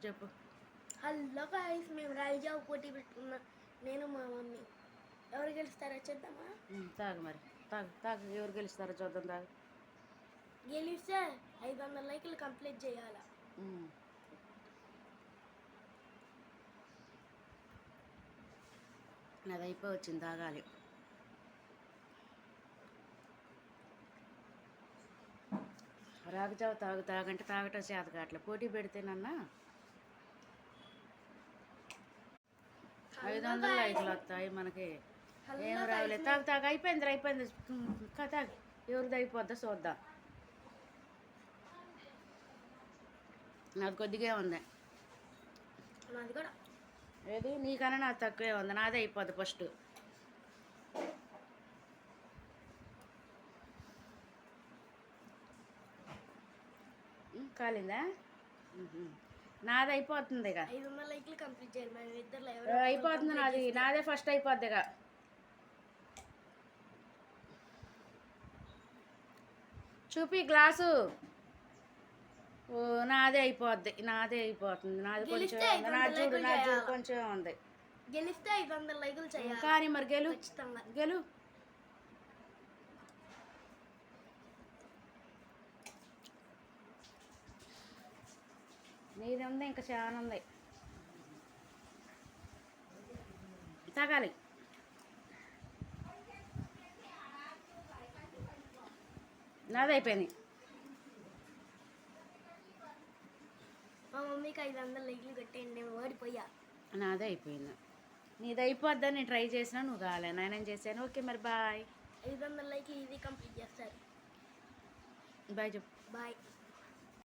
చెప్పు. Hello guys, మేము రాయిజావు పోటీ పెట్టుకున్నాం, నేను మా మమ్మీ. ఎవరు గెలుస్తారో చూద్దామా? తాగు మరి, తాగు తాగు. ఎవరు గెలుస్తారో చూద్దాం, తాగు. గెలిస్తే 500 లైకులు కంప్లీట్ చేయాలా? అది అయిపోయి వచ్చింది, తాగాలి. రాగజావు తాగు తాగంటే తాగటం చేత కావట్లే. పోటీ పెడితేనన్నా 500 లైకులు వస్తాయి మనకి, ఏం రావలేదు. తాగు తాగు, అయిపోయింది. తాగు, ఎవరిది అయిపోద్దా చూద్దాం. నాది కొద్దిగా ఉంది. నాది కూడా. ఏది నీకన్నా నాది తక్కువే ఉంది. నాదే అయిపోద్ది ఫస్ట్. కాలిందా? నాది అయిపోతుంది ఇక. 500 లైకులు కంప్లీట్ చేయాలి. మేము ఇద్దరు అయిపోతుంది నాది. నాదే ఫస్ట్ అయిపోద్ది ఇక. చూపి గ్లాసు. ఓ నాదే అయిపోద్ది. నాది కొంచెం ఉంది. నా చూడు కొంచెం ఉంది. గెలిస్తే 500 లైకులు చేయాలి. కానీ మరి గెలు. నీది ఉంది, ఇంకా చాలా ఉంది. తాగాలి. నాది అయిపోయింది. మా మమ్మీకి 500 లైకులు కట్టేయండి, నేను ఓడిపోయా. నాదే అయిపోయింది. నీది అయిపోద్దని నేను ట్రై చేసినా, నువ్వు కాలే. నేనేం చేశాను. ఓకే మరి, బాయ్. 500 లైకులు ఇది కంప్లీట్ చేస్తారు. బాయ్ చెప్పు. బాయ్.